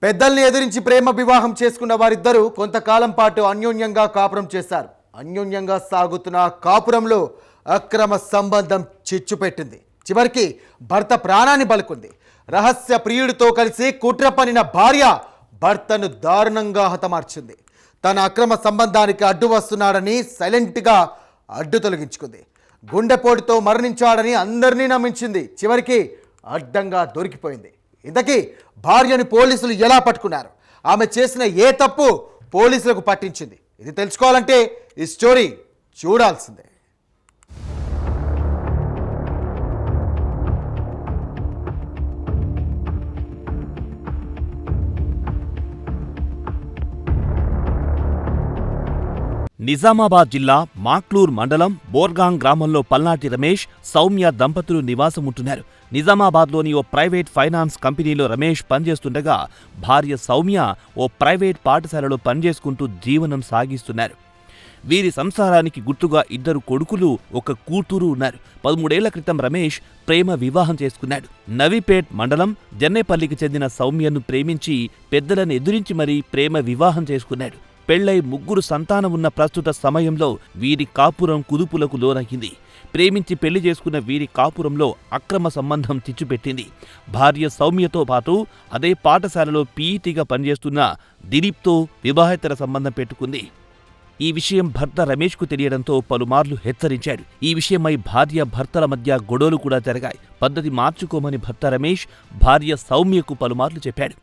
పెద్దల్ని ఎదిరించి ప్రేమ వివాహం చేసుకున్న వారిద్దరూ కొంతకాలం పాటు అన్యోన్యంగా కాపురం చేశారు. అన్యోన్యంగా సాగుతున్న కాపురంలో అక్రమ సంబంధం చిచ్చుపెట్టింది. చివరికి భర్త ప్రాణాన్ని బలుకుంది. రహస్య ప్రియుడితో కలిసి కుట్ర పన్నిన భార్య భర్తను దారుణంగా హతమార్చింది. తన అక్రమ సంబంధానికి అడ్డు వస్తున్నాడని సైలెంట్గా అడ్డు తొలగించుకుంది. గుండెపోటుతో మరణించాడని అందరినీ నమ్మించింది. చివరికి అడ్డంగా దొరికిపోయింది. ఇంతకీ భార్యని పోలీసులు ఎలా పట్టుకున్నారు? ఆమె చేసిన ఏ తప్పు పోలీసులకు పట్టించింది? ఇది తెలుసుకోవాలంటే ఈ స్టోరీ చూడాల్సిందే. నిజామాబాద్ జిల్లా మాక్లూర్ మండలం బోర్గాంగ్ గ్రామంలో పల్నాటి రమేష్, సౌమ్య దంపతులు నివాసముంటున్నారు. నిజామాబాద్లోని ఓ ప్రైవేట్ ఫైనాన్స్ కంపెనీలో రమేష్ పనిచేస్తుండగా భార్య సౌమ్య ఓ ప్రైవేట్ పాఠశాలలో పనిచేసుకుంటూ జీవనం సాగిస్తున్నారు. వీరి సంసారానికి గుర్తుగా 2 కొడుకులు, 1 కూతురు ఉన్నారు. 13 ఏళ్ల క్రితం రమేష్ ప్రేమ వివాహం చేసుకున్నాడు. నవీపేట్ మండలం జన్నేపల్లికి చెందిన సౌమ్యను ప్రేమించి పెద్దలను ఎదురించి మరీ ప్రేమ వివాహం చేసుకున్నాడు. పెళ్లై 3 సంతానం ఉన్న ప్రస్తుత సమయంలో వీరి కాపురం కుదుపులకు లోనయ్యింది. ప్రేమించి పెళ్లి చేసుకున్న వీరి కాపురంలో అక్రమ సంబంధం చిచ్చుపెట్టింది. భార్య సౌమ్యతో పాటు అదే పాఠశాలలో పీఈటీగా పనిచేస్తున్న దిలీప్తో వివాహేతర సంబంధం పెట్టుకుంది. ఈ విషయం భర్త రమేష్కు తెలియడంతో పలుమార్లు హెచ్చరించాడు. ఈ విషయమై భార్య భర్తల మధ్య గొడవలు కూడా జరిగాయి. పద్ధతి మార్చుకోమని భర్త రమేష్ భార్య సౌమ్యకు పలుమార్లు చెప్పాడు.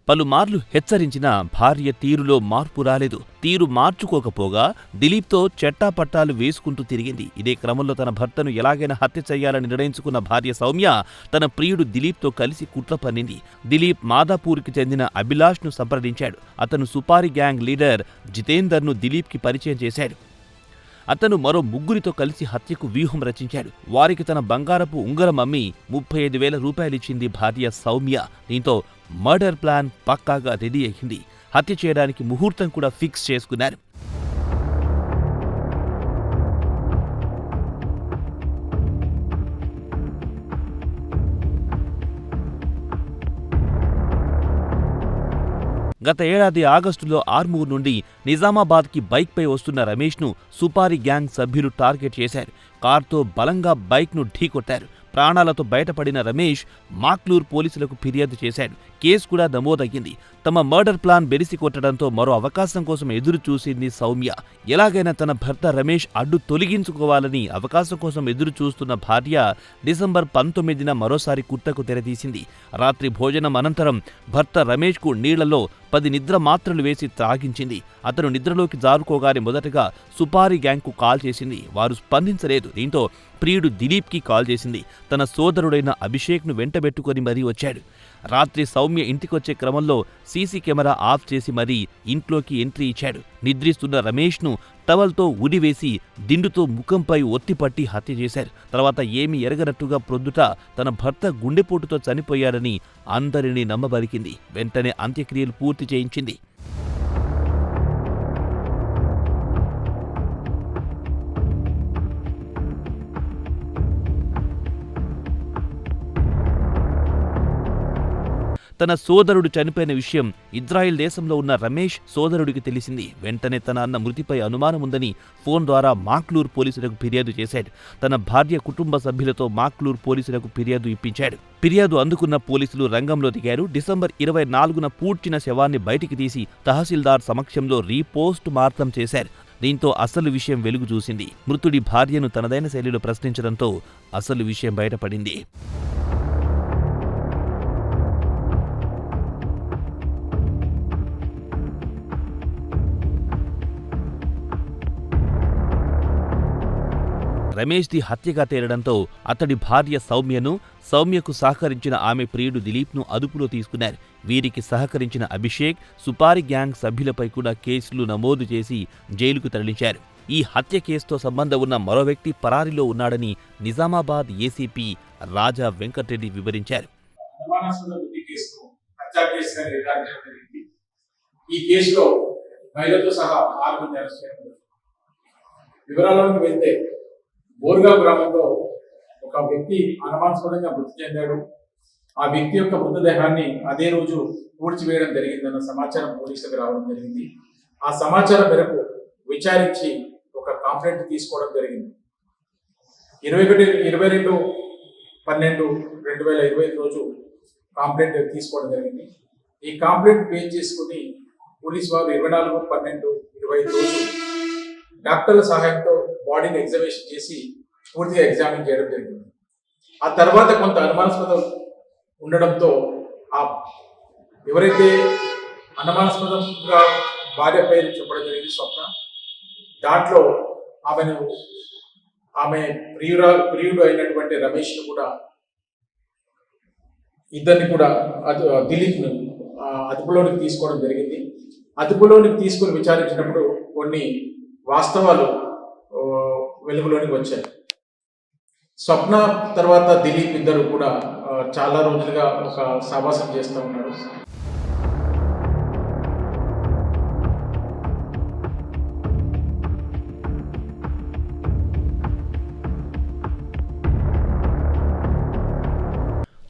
పలుమార్లు హెచ్చరించిన భార్య తీరులో మార్పు రాలేదు. తీరు మార్చుకోకపోగా దిలీప్తో చెట్టాపట్టాలు వేసుకుంటూ తిరిగింది. ఇదే క్రమంలో తన భర్తను ఎలాగైనా హత్య చేయాలని నిర్ణయించుకున్న భార్య సౌమ్య తన ప్రియుడు దిలీప్తో కలిసి కుట్ర పన్నింది. దిలీప్ మాదాపూర్కి చెందిన అభిలాష్ను సంప్రదించాడు. అతను సుపారీ గ్యాంగ్ లీడర్ జితేందర్ను దిలీప్కి పరిచయం చేశాడు. అతను మరో 3 కలిసి హత్యకు వ్యూహం రచించాడు. వారికి తన బంగారపు ఉంగరం అమ్మి 35,000 రూపాయలిచ్చింది భార్య సౌమ్య. దీంతో మర్డర్ ప్లాన్ పక్కాగా రెడీ అయ్యింది. హత్య చేయడానికి ముహూర్తం కూడా ఫిక్స్ చేసుకున్నారు. గత ఏడాది ఆగస్టులో ఆర్మూర్ నుండి నిజామాబాద్కి బైక్పై వస్తున్న రమేష్ను సుపారీ గ్యాంగ్ సభ్యులు టార్గెట్ చేశారు. కార్తో బలంగా బైక్ను ఢీకొట్టారు. ప్రాణాలతో బయటపడిన రమేష్ మాక్లూర్ పోలీసులకు ఫిర్యాదు చేశాడు. కేసు కూడా నమోదయ్యింది. తమ మర్డర్ ప్లాన్ బెరిసి కొట్టడంతో మరో అవకాశం కోసం ఎదురు చూసింది సౌమ్య. ఎలాగైనా తన భర్త రమేష్ అడ్డు తొలగించుకోవాలని అవకాశం కోసం ఎదురు చూస్తున్న భార్య డిసెంబర్ 19న మరోసారి కుట్రకు తెరతీసింది. రాత్రి భోజనం అనంతరం భర్త రమేష్కు నీళ్లలో 10 నిద్ర మాత్రలు వేసి త్రాగించింది. అతను నిద్రలోకి జారుకోగానే మొదటగా సుపారీ గ్యాంగ్కు కాల్ చేసింది. వారు స్పందించలేదు. దీంతో ప్రియుడు దిలీప్కి కాల్ చేసింది. తన సోదరుడైన అభిషేక్ను వెంటబెట్టుకుని మరీ వచ్చాడు. రాత్రి సౌమ్య ఇంటికొచ్చే క్రమంలో సీసీ కెమెరా ఆఫ్ చేసి మరీ ఇంట్లోకి ఎంట్రీ ఇచ్చాడు. నిద్రిస్తున్న రమేష్ను టవల్తో ఉడివేసి దిండుతో ముఖంపై ఒత్తిపట్టి హత్య చేశారు. తర్వాత ఏమీ ఎరగనట్టుగా ప్రొద్దుట తన భర్త గుండెపోటుతో చనిపోయాడని అందరినీ నమ్మబలికింది. వెంటనే అంత్యక్రియలు పూర్తి చేయించింది. తన సోదరుడు చనిపోయిన విషయం ఇజ్రాయెల్ దేశంలో ఉన్న రమేష్ సోదరుడికి తెలిసింది. వెంటనే తన అన్న మృతిపై అనుమానముందని ఫోన్ ద్వారా మాక్లూర్ పోలీసులకు ఫిర్యాదు చేశాడు. తన భార్య కుటుంబ సభ్యులతో మాక్లూర్ పోలీసులకు ఫిర్యాదు ఇప్పించాడు. ఫిర్యాదు అందుకున్న పోలీసులు రంగంలో దిగారు. డిసెంబర్ 24న పూడ్చిన శవాన్ని బయటికి తీసి తహసీల్దార్ సమక్షంలో రీపోస్ట్ మార్టం చేశారు. దీంతో అసలు విషయం వెలుగు చూసింది. మృతుడి భార్యను తనదైన శైలిలో ప్రశ్నించడంతో అసలు విషయం బయటపడింది. రమేష్ది హత్యగా తేలడంతో అతడి భార్య సౌమ్యకు సహకరించిన ఆమె ప్రియుడు దిలీప్ను అదుపులో తీసుకున్నారు. వీరికి సహకరించిన అభిషేక్, సుపారీ గ్యాంగ్ సభ్యులపై కూడా కేసులు నమోదు చేసి జైలుకు తరలించారు. ఈ హత్య కేసుతో సంబంధం ఉన్న మరో వ్యక్తి పరారీలో ఉన్నాడని నిజామాబాద్ ఏసీపీ రాజా వెంకటరెడ్డి వివరించారు. ఈ కేసులో మహిళతో సహా 6 మంది అరెస్ట్ అయ్యారు. వివరాల్లోకి వెళ్తే బోర్గా గ్రామంలో ఒక వ్యక్తి అనుమానాస్పదంగా మృతి చెందాడు. ఆ వ్యక్తి యొక్క మృతదేహాన్ని అదే రోజు పూడ్చివేయడం జరిగిందన్న సమాచారం పోలీసులకు రావడం జరిగింది. ఆ సమాచారం మేరకు విచారించి ఒక కంప్లైంట్ తీసుకోవడం జరిగింది. 22/12/2025 రోజు కంప్లైంట్ తీసుకోవడం జరిగింది. ఈ కంప్లైంట్ బేస్ చేసుకుని పోలీసు వారు 24/12/25 రోజు డాక్టర్ల సహాయంతో బాడీని ఎగ్జామినేషన్ చేసి పూర్తిగా ఎగ్జామిన్ చేయడం జరిగింది. ఆ తర్వాత కొంత అనుమానాస్పదం ఉండడంతో ఆ ఎవరైతే అనుమానాస్పదంగా భార్య పేరు చెప్పడం జరిగింది స్వప్న, దాంట్లో ఆమె ప్రియుడు అయినటువంటి రమేష్ కూడా ఇద్దరిని కూడా దిలీప్ను అదుపులోనికి తీసుకోవడం జరిగింది. అదుపులోనికి తీసుకుని విచారించినప్పుడు కొన్ని వాస్తవాలు వెలుగులోనికి వచ్చాయి. స్వప్న తర్వాత దిలీప్ ఇద్దరు కూడా చాలా రోజులుగా ఒక సావాసం చేస్తూ ఉన్నారు.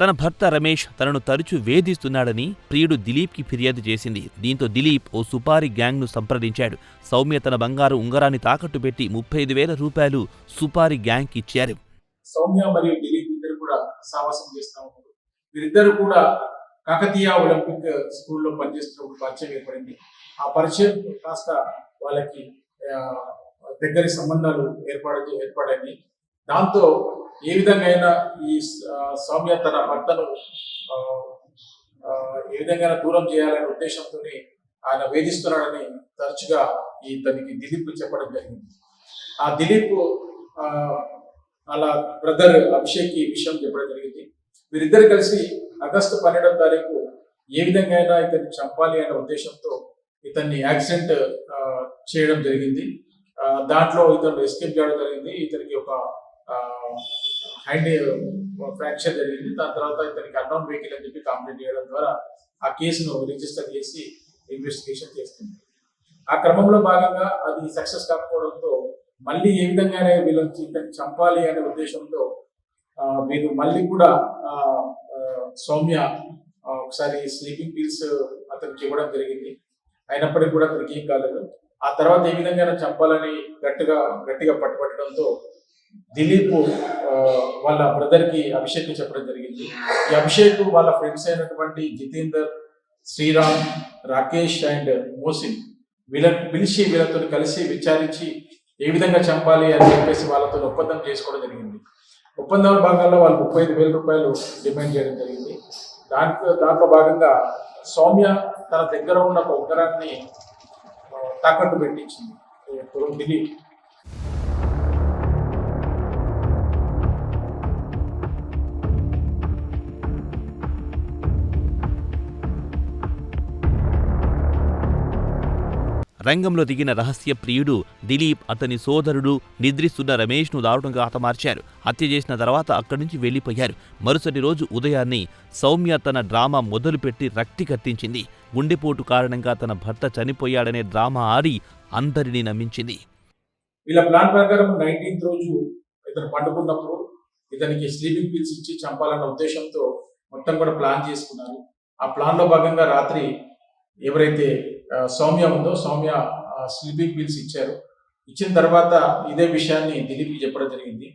తన భర్త రమేష్ తనను తరచూ వేధిస్తున్నాడని ప్రియుడు దిలీప్కి ఫిర్యాదు చేసింది. దీంతో దిలీప్ ఓ సుపారీ గ్యాంగ్ను సంప్రదించాడు. సౌమ్య తన బంగారు ఉంగరాన్ని తాకట్టు పెట్టి 35,000 రూపాయలు సుపారీ గ్యాంగ్కి ఇచ్చారు. సౌమ్య మరియు దిలీప్ ఇద్దరు కూడా సావాసం చేస్తూ ఉన్నారు. వీరిద్దరు కూడా కాకతీయ ఒలింపిక్ స్కూల్లో పనిచేస్తున్నప్పుడు పరిచయం ఏర్పడింది. ఆ పరిచయం కాస్త వాళ్ళకి దగ్గరి సంబంధాలు ఏర్పడింది. దాంతో ఏ విధంగా అయినా ఈ సౌమ్య తన భర్తను ఏ విధంగా దూరం చేయాలనే ఉద్దేశంతో ఆయన వేధిస్తున్నాడని తరచుగా ఇతనికి దిలీప్ చెప్పడం జరిగింది. ఆ దిలీప్ అలా బ్రదర్ అభిషేక్ ఈ విషయం చెప్పడం జరిగింది. వీరిద్దరు కలిసి ఆగస్టు 12వ తారీఖు ఏ విధంగా అయినా ఇతన్ని చంపాలి అనే ఉద్దేశంతో ఇతన్ని యాక్సిడెంట్ చేయడం జరిగింది. దాంట్లో ఇతను ఎస్కేప్ చేయడం జరిగింది. ఇతనికి ఒక హ్యాండ్ ఫ్రాక్చర్ జరిగింది. దాని తర్వాత ఇతనికి అన్నోన్ వెహికల్ అని చెప్పి కంప్లైంట్ చేయడం ద్వారా ఆ కేసును రిజిస్టర్ చేసి ఇన్వెస్టిగేషన్ చేస్తుంది. ఆ క్రమంలో భాగంగా అది సక్సెస్ కాకపోవడంతో మళ్ళీ ఏ విధంగా వీళ్ళని ఇతన్ని చంపాలి అనే ఉద్దేశంతో వీరు మళ్ళీ కూడా సౌమ్య ఒకసారి స్లీపింగ్ పిల్స్ అతనికి ఇవ్వడం జరిగింది. అయినప్పటికీ కూడా అతనికి ఏం కాలేదు. ఆ తర్వాత ఏ విధంగా చంపాలని గట్టిగా పట్టుబట్టడంతో దిలీప్ వాళ్ళ బ్రదర్కి అభిషేక్ చెప్పడం జరిగింది. ఈ అభిషేక్ వాళ్ళ ఫ్రెండ్స్ అయినటువంటి జితేందర్, శ్రీరామ్, రాకేష్ అండ్ మోసిన్ వీళ్ళని పిలిచి వీళ్ళతో కలిసి విచారించి ఏ విధంగా చంపాలి అని చెప్పేసి వాళ్ళతో ఒప్పందం చేసుకోవడం జరిగింది. ఒప్పందం భాగంలో వాళ్ళు 35,000 రూపాయలు డిమాండ్ చేయడం జరిగింది. దాంట్లో భాగంగా సౌమ్య తన దగ్గర ఉన్న ఒక ఉంగరాన్ని తాకట్టు పెట్టించింది దిలీప్. రంగంలో దిగిన రహస్య ప్రియుడు దిలీప్ అతని సోదరుడు నిద్రిస్తున్న రమేష్ను దారుణంగా హతమార్చారు. హత్య చేసిన తర్వాత అక్కడి నుంచి వెళ్లిపోయారు. మరుసటి రోజు ఉదయాన్నే సౌమ్య తన డ్రామా మొదలుపెట్టి రక్తి కట్టించింది. గుండెపోటు కారణంగా తన భర్త చనిపోయాడనే డ్రామా ఆడి అందరినీ నమ్మించింది. వీళ్ళ ప్లాన్ ప్రకారం 19th రోజు ఇతను పండుకున్నప్పుడు ఇతనికి స్లీపింగ్ పిల్స్ ఇచ్చి చంపాలన్న ఉద్దేశంతో మొత్తం కూడా ప్లాన్ చేసుకున్నారు. ఆ ప్లాన్ లో భాగంగా రాత్రి ఎవరైతే సౌమ్య ఉందో సౌమ్య స్లీపింగ్ పిల్స్ ఇచ్చారు. ఇచ్చిన తర్వాత ఇదే విషయాన్ని దిలీప్కి చెప్పడం జరిగింది.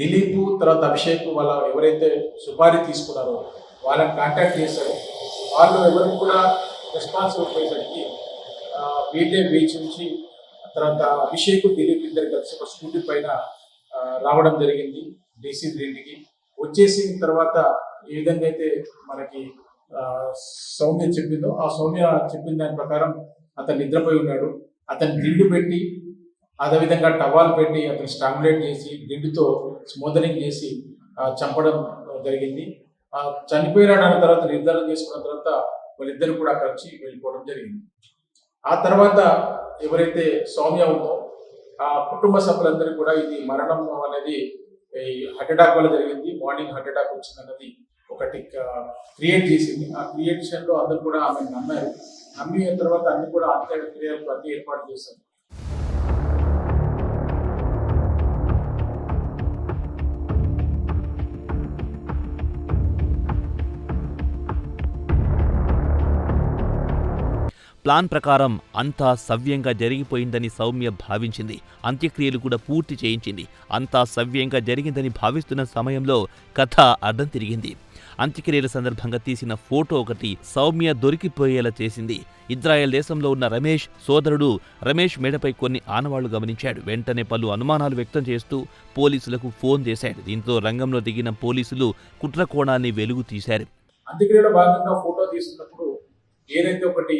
దిలీప్ తర్వాత అభిషేక్ వాళ్ళ ఎవరైతే సుపారీ తీసుకున్నారో వాళ్ళని కాంటాక్ట్ చేశారు. వాళ్ళు ఎవరికి కూడా రెస్పాన్స్ ఇవ్వకపోయేసరికి వీళ్ళే బీచ్ నుంచి తర్వాత అభిషేక్ దిలీప్ ఇద్దరు కలిసి ఒక స్కూటీ పైన రావడం జరిగింది డీసీ ఇంటికి. వచ్చేసిన తర్వాత ఏ విధంగా అయితే మనకి సౌమ్య చెప్పిందో ఆ సౌమ్య చెప్పిన దాని ప్రకారం అతను నిద్రపోయి ఉన్నాడు. అతను దిండు పెట్టి అదేవిధంగా టవాల్ పెట్టి అతను స్ట్రాంగులేట్ చేసి దిండుతో స్మోదరింగ్ చేసి చంపడం జరిగింది. చనిపోయినాడు అన్న తర్వాత నిర్ధారణ చేసుకున్న తర్వాత వాళ్ళిద్దరు కూడా కలిసి వెళ్ళిపోవడం జరిగింది. ఆ తర్వాత ఎవరైతే సౌమ్య ఉందో ఆ కుటుంబ సభ్యులందరూ కూడా ఇది మరణం అనేది హార్ట్ అటాక్ వల్ల జరిగింది, మార్నింగ్ హార్ట్ అటాక్ వచ్చింది అన్నది ఒకటి క్రియేట్ చేసింది. ఆ క్రియేషన్ లో అందరూ కూడా ఆమె నమ్మారు. నమ్మిన తర్వాత అన్ని కూడా అంత్యక్రియలకు అన్ని ఏర్పాటు చేశారు. ప్లాన్ ప్రకారం అంతా సవ్యంగా జరిగిపోయిందని సౌమ్య భావించింది. అంత్యక్రియలు కూడా పూర్తి చేయించింది. అంతా సవ్యంగా జరిగిందని భావిస్తున్న సమయంలో కథ అడ్డం తిరిగింది. అంత్యక్రియల సందర్భంగా తీసిన ఫోటో ఒకటి సౌమ్య దొరికిపోయేలా చేసింది. ఇజ్రాయెల్ దేశంలో ఉన్న రమేష్ సోదరుడు రమేష్ మేడపై కొన్ని ఆనవాళ్లు గమనించాడు. వెంటనే పలు అనుమానాలు వ్యక్తం చేస్తూ పోలీసులకు ఫోన్ చేశాడు. దీంతో రంగంలో దిగిన పోలీసులు కుట్ర కోణాన్ని వెలుగు తీశారు. అంత్యక్రియలో భాగంగా ఫోటో తీసుకున్నప్పుడు ఏదైతే ఒకటి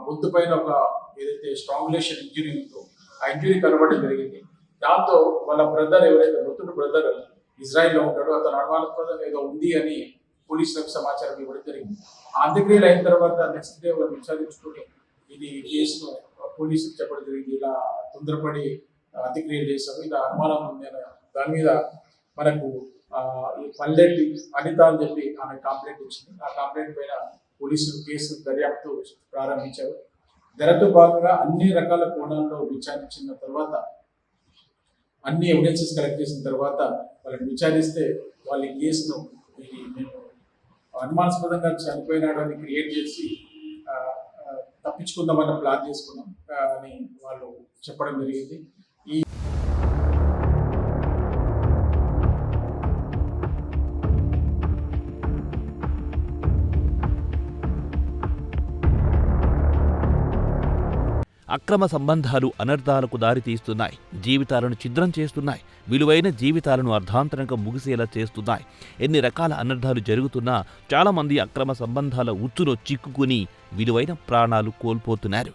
గొంతు పైన ఒక ఏదైతే స్ట్రాంగులేషన్ ఇంజురీ ఉందో ఆ ఇంజురీ కనబడడం జరిగింది. దాంతో వాళ్ళ బ్రదర్ ఎవరైతే మృతుడు బ్రదర్ ఇజ్రాయెల్లో ఉంటాడో అతను అనుమానాస్పదం ఏదో ఉంది అని పోలీసులకు సమాచారం ఇవ్వడం జరిగింది. ఆ అంత్యక్రియలు అయిన తర్వాత నెక్స్ట్ డే వాళ్ళు విచారించుకుని ఇది కేసును పోలీసులకు చెప్పడం జరిగింది. ఇలా తొందరపడి అంత్యక్రియలు చేశాము, ఇలా అనుమానం ఉంది అని. దాని మీద మనకు పల్లెటి అనిత అని చెప్పి ఆమె కంప్లైంట్ ఇచ్చింది. ఆ కంప్లైంట్ పైన పోలీసులు కేసు దర్యాప్తు ప్రారంభించారు. దర్యాప్తు భాగంగా అన్ని రకాల కోణాల్లో విచారించిన తర్వాత, అన్ని ఎవిడెన్సెస్ కలెక్ట్ చేసిన తర్వాత వాళ్ళని విచారిస్తే వాళ్ళ కేసును మేము అనుమానాస్పదంగా చనిపోయినాడు అని క్రియేట్ చేసి తప్పించుకుందామని ప్లాన్ చేసుకున్నాం అని వాళ్ళు చెప్పడం జరిగింది. అక్రమ సంబంధాలు అనర్థాలకు దారితీస్తున్నాయి. జీవితాలను ఛిద్రం చేస్తున్నాయి. విలువైన జీవితాలను అర్ధాంతరంగా ముగిసేలా చేస్తున్నాయి. ఎన్ని రకాల అనర్థాలు జరుగుతున్నా చాలామంది అక్రమ సంబంధాల ఉచ్చులో చిక్కుకుని విలువైన ప్రాణాలు కోల్పోతున్నారు.